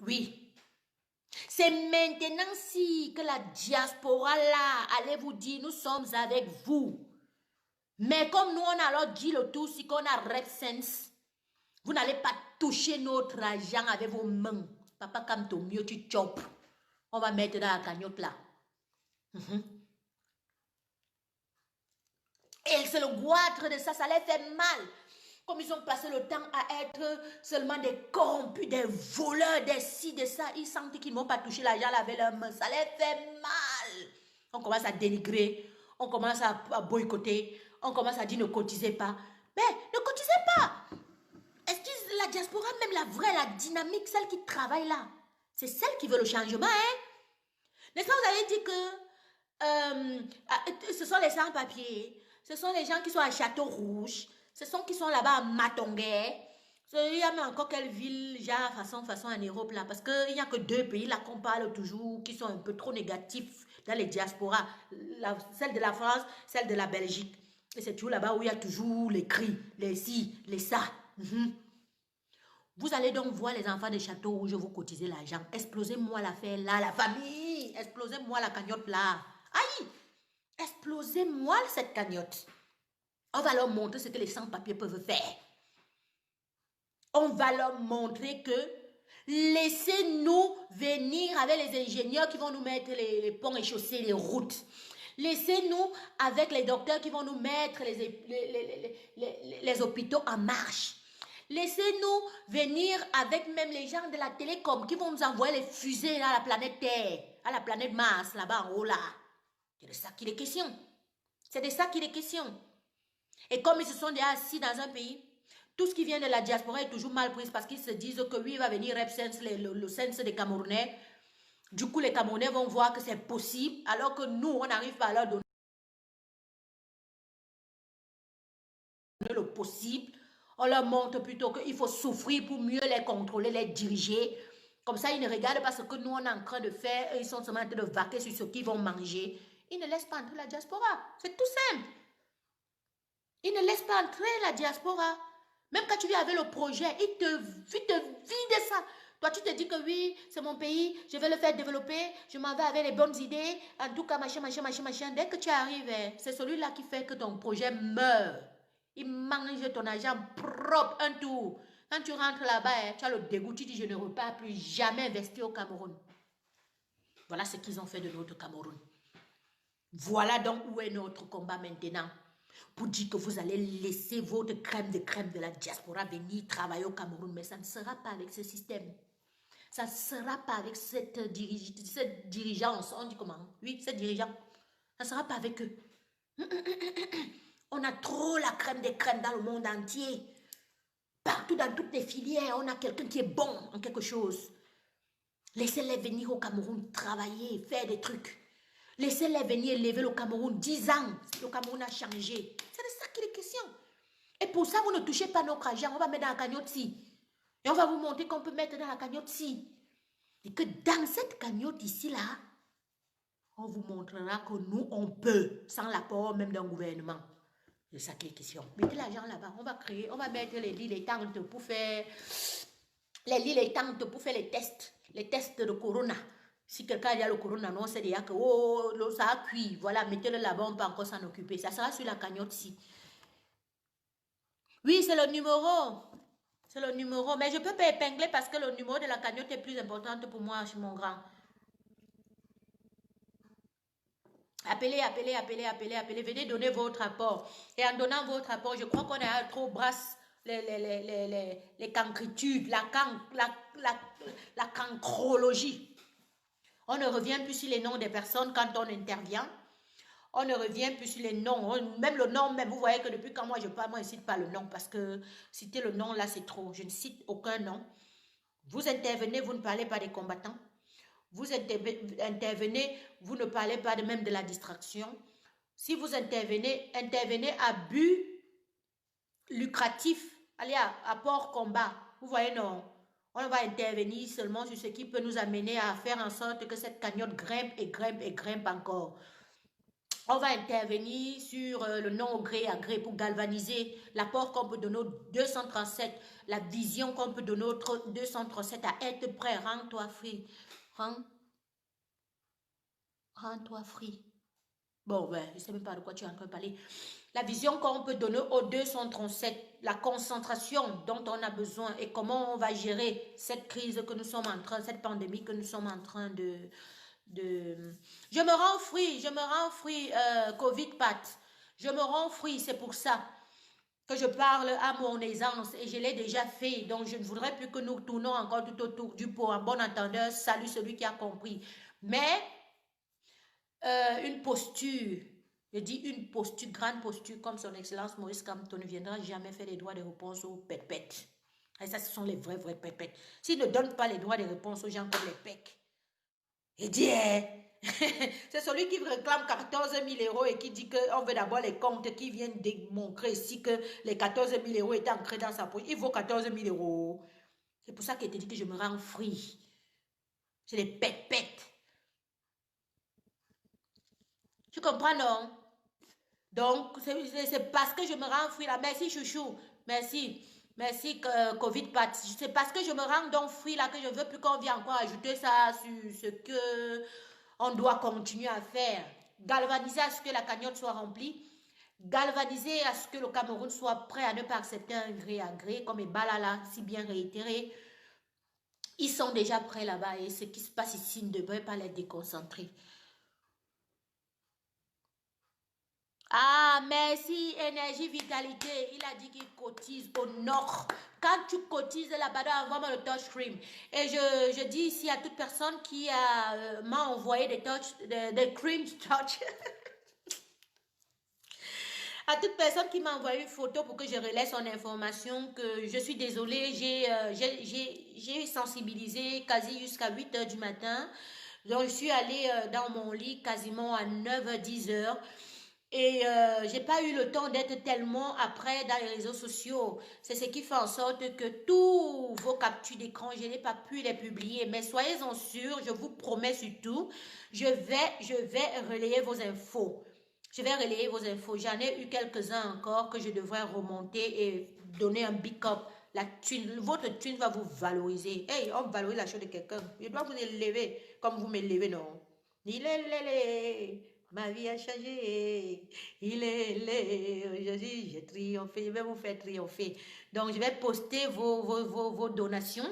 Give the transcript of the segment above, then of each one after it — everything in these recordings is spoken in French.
Oui. C'est maintenant si que la diaspora là, allez vous dire, nous sommes avec vous. Mais comme nous, on a alors dit le tout, si qu'on a RepSense, vous n'allez pas toucher notre argent avec vos mains. Papa, comme ton mieux, tu chopes. On va mettre dans la cagnotte là. Et c'est le goitre de ça, ça les fait mal. Comme ils ont passé le temps à être seulement des corrompus, des voleurs, des ci, des ça, ils sentent qu'ils ne vont pas toucher l'argent avec leurs mains. Ça les fait mal. On commence à dénigrer, on commence à boycotter, on commence à dire ne cotisez pas. Mais ne cotisez pas. Est-ce que la diaspora, même la vraie, la dynamique, celle qui travaille là, c'est celle qui veut le changement, hein? N'est-ce pas, vous avez dit que ce sont les sans-papiers, ce sont les gens qui sont à Château-Rouge, ce sont qui sont là-bas à Matonguer. Il y a même encore quelle ville, genre façon en Europe là, parce qu'il n'y a que 2 pays là qu'on parle toujours, qui sont un peu trop négatifs dans les diasporas. Celle de la France, celle de la Belgique. Et c'est toujours là-bas où il y a toujours les cris, les ci, les ça. Vous allez donc voir les enfants de Château Rouge, vous cotisez l'argent. Explosez-moi l'affaire là, la famille. Explosez-moi la cagnotte là. Aïe! Explosez-moi cette cagnotte. On va leur montrer ce que les sans-papiers peuvent faire. On va leur montrer que laissez-nous venir avec les ingénieurs qui vont nous mettre les ponts et chaussées, les routes. Laissez-nous avec les docteurs qui vont nous mettre les hôpitaux en marche. Laissez-nous venir avec même les gens de la télécom qui vont nous envoyer les fusées à la planète Terre, à la planète Mars, là-bas en haut là. C'est de ça qu'il est question. C'est de ça qu'il est question. Et comme ils se sont déjà assis dans un pays, tout ce qui vient de la diaspora est toujours mal pris parce qu'ils se disent que oui, il va venir RepSense, le sense des Camerounais. Du coup, les Camerounais vont voir que c'est possible, alors que nous, on n'arrive pas à leur donner le possible. On leur montre plutôt qu'il faut souffrir pour mieux les contrôler, les diriger. Comme ça, ils ne regardent pas ce que nous, on est en train de faire. Ils sont seulement en train de vaquer sur ce qu'ils vont manger. Ils ne laissent pas entrer la diaspora. C'est tout simple. Ils ne laissent pas entrer la diaspora. Même quand tu viens avec le projet, ils te vident ça. Toi, tu te dis que oui, c'est mon pays, je vais le faire développer, je m'en vais avec les bonnes idées. En tout cas, machin. Dès que tu arrives, c'est celui-là qui fait que ton projet meurt. Il mange ton argent propre, un tour. Quand tu rentres là-bas, tu as le dégoût, tu dis je ne repars plus jamais investir au Cameroun. Voilà ce qu'ils ont fait de notre Cameroun. Voilà donc où est notre combat maintenant. Pour dire que vous allez laisser votre crème de la diaspora venir travailler au Cameroun. Mais ça ne sera pas avec ce système. Ça ne sera pas avec cette dirigeance. On dit comment? Oui, cette dirigeante. Ça ne sera pas avec eux. On a trop la crème des crèmes dans le monde entier. Partout dans toutes les filières, on a quelqu'un qui est bon en quelque chose. Laissez-les venir au Cameroun travailler, faire des trucs. Laissez-les venir élever le Cameroun 10 ans. Le Cameroun a changé. C'est de ça qu'il est question. Et pour ça, vous ne touchez pas notre argent. On va mettre dans la cagnotte-ci. Et on va vous montrer qu'on peut mettre dans la cagnotte-ci. Et que dans cette cagnotte ici-là, on vous montrera que nous, on peut, sans l'apport même d'un gouvernement. C'est ça qui est question. Mettez l'argent là-bas. On va créer, on va mettre les lits, les tentes pour faire les tests. Les tests de corona. Si quelqu'un a le corona, non, c'est déjà que ça a cuit. Voilà, mettez-le là-bas, on peut encore s'en occuper. Ça sera sur la cagnotte-ci. Oui, c'est le numéro. C'est le numéro. Mais je peux pas épingler parce que le numéro de la cagnotte est plus important pour moi, mon grand. Appelez. Venez donner votre apport. Et en donnant votre apport, je crois qu'on a trop brasse les cancritudes, la cancrologie. On ne revient plus sur les noms des personnes quand on intervient. On ne revient plus sur les noms. Même le nom, même vous voyez que depuis quand moi je parle, moi je ne cite pas le nom parce que citer le nom là c'est trop. Je ne cite aucun nom. Vous intervenez, vous ne parlez pas des combattants. Vous intervenez, vous ne parlez pas même de la distraction. Si vous intervenez à but lucratif, allez à port combat. Vous voyez, non. On va intervenir seulement sur ce qui peut nous amener à faire en sorte que cette cagnotte grimpe et grimpe encore. On va intervenir sur le non au gré à gré pour galvaniser l'apport qu'on peut donner au 237, la vision qu'on peut donner au 237 à être prêt. Rends-toi free. Rends-toi free. Bon, ben, je ne sais même pas de quoi tu es en train de parler. La vision qu'on peut donner au 237, la concentration dont on a besoin et comment on va gérer cette crise que nous sommes en train, cette pandémie que nous sommes en train de... Je me rends free, Covid Pat. Je me rends free, c'est pour ça que je parle à mon aisance et je l'ai déjà fait. Donc, je ne voudrais plus que nous tournons encore tout autour du pot. En bon entendeur, salut celui qui a compris. Mais une posture, je dis une posture, grande posture, comme son excellence Maurice Kamto ne viendra jamais faire les droits de réponse aux pètes-pètes. Et ça, ce sont les vrais pètes-pètes. S'il ne donne pas les droits de réponse aux gens comme les pecs, il dit, c'est celui qui réclame 14 000 euros et qui dit qu'on veut d'abord les comptes qui viennent démontrer ici que les 14 000 euros étaient ancrés dans sa poche. Il vaut 14 000 euros. C'est pour ça qu'il te dit que je me rends free. C'est les pètes-pètes. Tu comprends, non? Donc, c'est parce que je me rends free là. Merci, chouchou. Merci. Merci, Covid Pat. C'est parce que je me rends donc free là que je veux plus qu'on vienne encore ajouter ça sur ce que on doit continuer à faire. Galvaniser à ce que la cagnotte soit remplie. Galvaniser à ce que le Cameroun soit prêt à ne pas accepter un gré à gré, comme Ebala l'a si bien réitéré. Ils sont déjà prêts là-bas et ce qui se passe ici ne devrait pas les déconcentrer. Ah, merci, énergie, vitalité. Il a dit qu'il cotise au nord. Quand tu cotises là-bas, envoie-moi le touch cream. Et je dis ici à toute personne qui m'a envoyé des cream touch. À toute personne qui m'a envoyé une photo pour que je relaie son information, que je suis désolée, j'ai sensibilisé quasi jusqu'à 8 heures du matin. Donc, je suis allée dans mon lit quasiment à 9h, 10h. Et j'ai pas eu le temps d'être tellement après dans les réseaux sociaux. C'est ce qui fait en sorte que tous vos captures d'écran, je n'ai pas pu les publier. Mais soyez-en sûrs, je vous promets surtout, je vais relayer vos infos. Je vais relayer vos infos. J'en ai eu quelques-uns encore que je devrais remonter et donner un big up. La thune, votre thune va vous valoriser. Hey, on valorise la chose de quelqu'un. Je dois vous élever comme vous m'élevez, non? Il est ma vie a changé. Il est aujourd'hui, j'ai triomphé. Je vais vous faire triompher. Donc, je vais poster vos donations.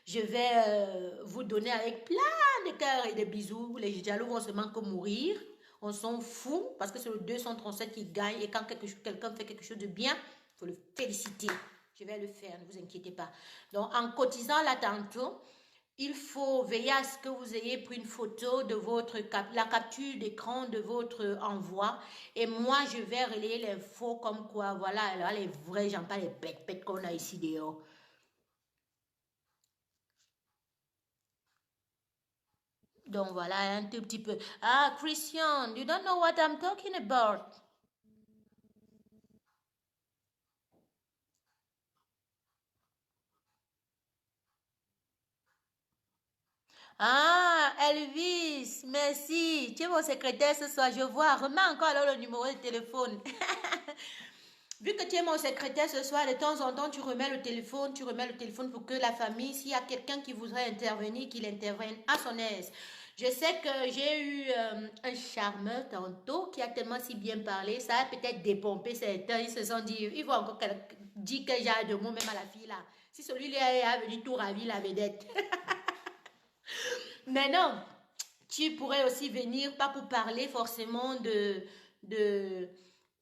Je vais vous donner avec plein de cœurs et de bisous. Les jaloux vont seulement que mourir. On s'en fout parce que c'est le 237 qui gagne. Et quand quelqu'un fait quelque chose de bien, il faut le féliciter. Je vais le faire, ne vous inquiétez pas. Donc, en cotisant là tantôt, il faut veiller à ce que vous ayez pris une photo de la capture d'écran de votre envoi. Et moi, je vais relayer l'info comme quoi, voilà, là, les vrais gens, pas les pètes qu'on a ici dehors. Donc voilà, un tout petit peu. Ah, Christian, you don't know what I'm talking about. Ah, Elvis, merci. Tu es mon secrétaire ce soir, je vois. Remets encore alors le numéro de téléphone. Vu que tu es mon secrétaire ce soir, de temps en temps, tu remets le téléphone pour que la famille, s'il y a quelqu'un qui voudrait intervenir, qu'il intervienne à son aise. Je sais que j'ai eu un charmeur tantôt qui a tellement si bien parlé, ça a peut-être dépompé certains, ils se sont dit, ils vont encore dire que j'ai de mots même à la fille là. Si celui-là est venu tout ravi la vedette. Mais non, tu pourrais aussi venir, pas pour parler forcément de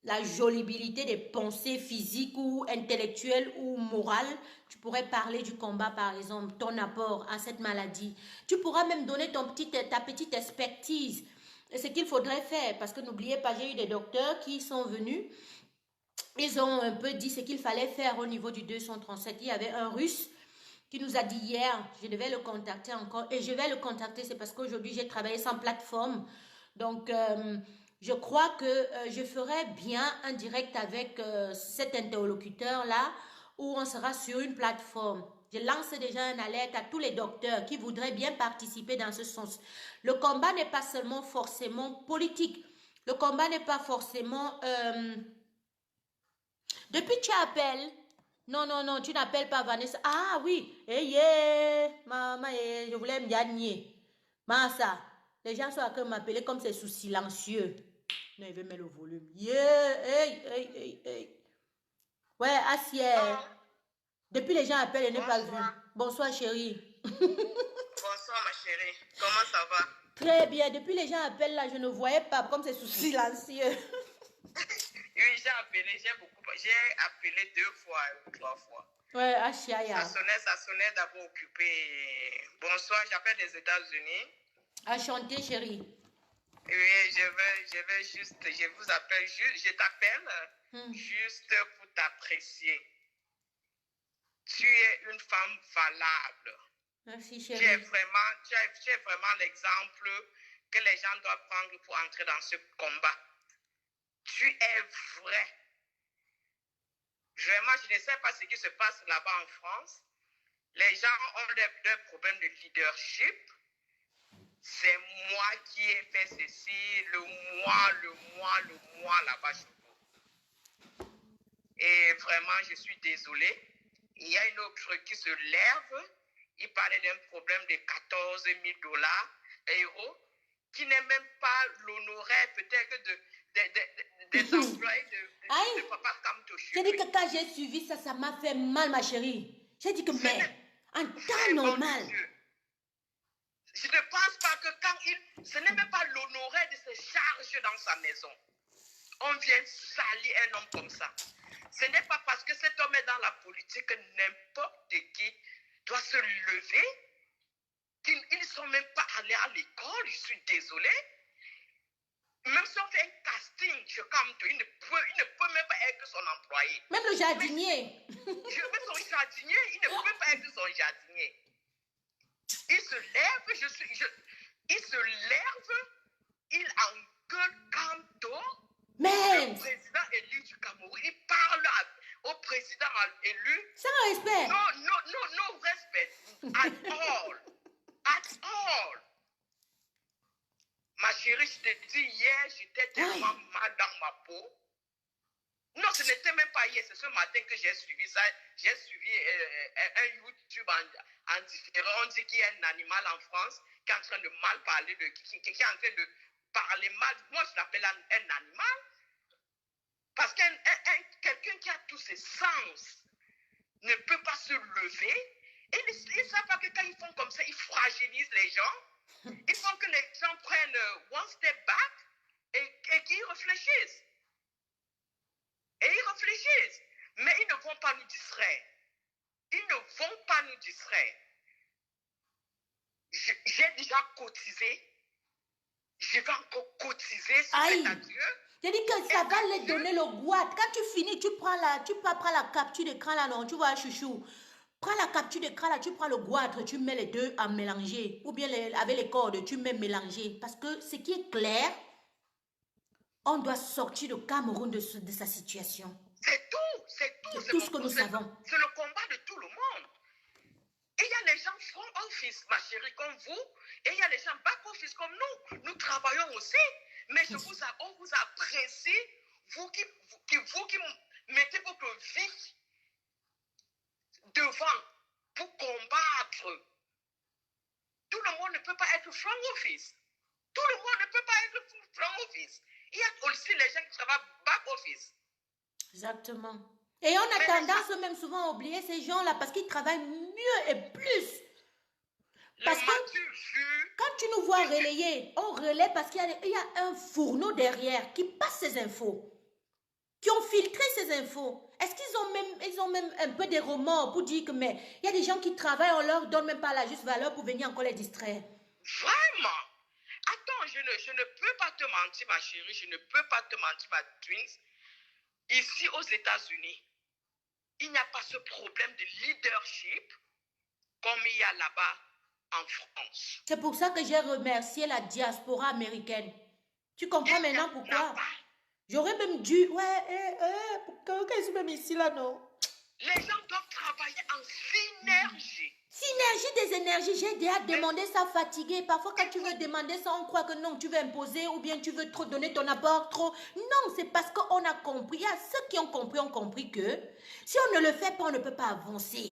la jolibilité des pensées physiques ou intellectuelles ou morales. Tu pourrais parler du combat, par exemple, ton apport à cette maladie. Tu pourras même donner ta petite expertise. Et ce qu'il faudrait faire, parce que n'oubliez pas, j'ai eu des docteurs qui sont venus. Ils ont un peu dit ce qu'il fallait faire au niveau du 237. Il y avait un Russe qui nous a dit hier, je devais le contacter encore, et je vais le contacter, c'est parce qu'aujourd'hui j'ai travaillé sans plateforme. Donc, je crois que je ferai bien un direct avec cet interlocuteur-là, où on sera sur une plateforme. Je lance déjà un alerte à tous les docteurs qui voudraient bien participer dans ce sens. Le combat n'est pas seulement forcément politique. Le combat n'est pas forcément... Depuis tu appelles. Non, non, non, tu n'appelles pas Vanessa. Ah oui. Eh, yeah. Maman, je voulais me gagner. Massa. Les gens sont à cœur m'appeler comme c'est sous silencieux. Non, il veut mettre le volume. Yeah. Hey, hey, hey, hey. Ouais, assieds. Depuis les gens appellent, je n'ai pas vu. Bonsoir, chérie. Bonsoir, ma chérie. Comment ça va? Très bien. Depuis les gens appellent là, je ne voyais pas comme c'est sous silencieux. Oui, j'ai appelé 2 fois ou 3 fois. Ouais, Achiaya. Ça sonnait d'abord occupé. Bonsoir, j'appelle des États-Unis. Enchanté, chérie. Oui, je vous appelle juste, je t'appelle juste pour t'apprécier. Tu es une femme valable. Merci, chérie. Tu es vraiment l'exemple que les gens doivent prendre pour entrer dans ce combat. Tu es vrai. Vraiment, je ne sais pas ce qui se passe là-bas en France. Les gens ont des problèmes de leadership. C'est moi qui ai fait ceci, le moi là-bas chez vous. Et vraiment, je suis désolée. Il y a une autre qui se lève. Il parlait d'un problème de 14 000 euros, qui n'est même pas l'honoraire peut-être des employés de Papa Kamtoshi. J'ai dit que quand j'ai suivi ça, ça m'a fait mal, ma chérie. J'ai dit que, mais, en temps normal. Je ne pense pas que ce n'est même pas l'honoraire de se charger dans sa maison. On vient salir un homme comme ça. Ce n'est pas parce que cet homme est dans la politique que n'importe qui doit se lever. Ils ne sont même pas allés à l'école, je suis désolée. Même si on fait un casting, il ne peut même pas être son employé. Même le jardinier. Même son jardinier, il ne peut pas être son jardinier. Il se lève, il engueule Kanto, le président élu du Cameroun. Il parle au président élu. Sans respect. No respect at all. At all. Ma chérie, je te dis, hier, j'étais tellement mal dans ma peau. Non, ce n'était même pas hier, c'est ce matin que j'ai suivi ça. J'ai suivi un YouTube en différé. On dit qu'il y a un animal en France qui est en train de mal parler, qui est en train de parler mal. Moi, je l'appelle un animal. Parce que quelqu'un qui a tous ses sens ne peut pas se lever. Et ils ne savent pas que quand ils font comme ça, ils fragilisent les gens. Il faut que les gens prennent one step back et qu'ils réfléchissent. Et ils réfléchissent. Mais ils ne vont pas nous distraire. Ils ne vont pas nous distraire. J'ai déjà cotisé. Je vais encore cotiser si c'est à Dieu. J'ai dit que ça va les donner le boîte. Quand tu finis, tu prends la capture d'écran là, non, tu vois, chouchou. Prends la capture d'écran là, tu prends le goitre, tu mets les deux à mélanger. Ou bien avec les cordes, tu mets mélanger. Parce que ce qui est clair, on doit sortir le Cameroun de sa situation. C'est tout, c'est tout. C'est tout ce que nous savons. C'est le combat de tout le monde. Et il y a les gens front office, ma chérie, comme vous. Et il y a les gens back office comme nous. Nous travaillons aussi. Mais on vous apprécie, vous qui mettez votre vie devant pour combattre. Tout le monde ne peut pas être front office. Tout le monde ne peut pas être front office. Il y a aussi les gens qui travaillent back office. Exactement. Et on a tendance même souvent à oublier ces gens-là parce qu'ils travaillent mieux et plus. Parce que quand tu nous vois relayer, on relaie parce qu'il y a un fourneau derrière qui passe ces infos, qui ont filtré ces infos. Est-ce qu'ils ont même un peu des remords pour dire que mais il y a des gens qui travaillent, on leur donne même pas la juste valeur pour venir encore les distraire? Vraiment? Attends, je ne peux pas te mentir, ma chérie, je ne peux pas te mentir, ma twins. Ici aux États-Unis, il n'y a pas ce problème de leadership comme il y a là-bas en France. C'est pour ça que j'ai remercié la diaspora américaine. Tu comprends maintenant pourquoi? J'aurais même dû... pourquoi je suis même ici là, non? Les gens doivent travailler en synergie. Synergie des énergies, j'ai déjà demandé ça fatigué. Parfois, quand tu veux demander ça, on croit que non, tu veux imposer ou bien tu veux trop donner ton apport, trop. Non, c'est parce qu'on a compris. Il y a ceux qui ont compris que si on ne le fait pas, on ne peut pas avancer.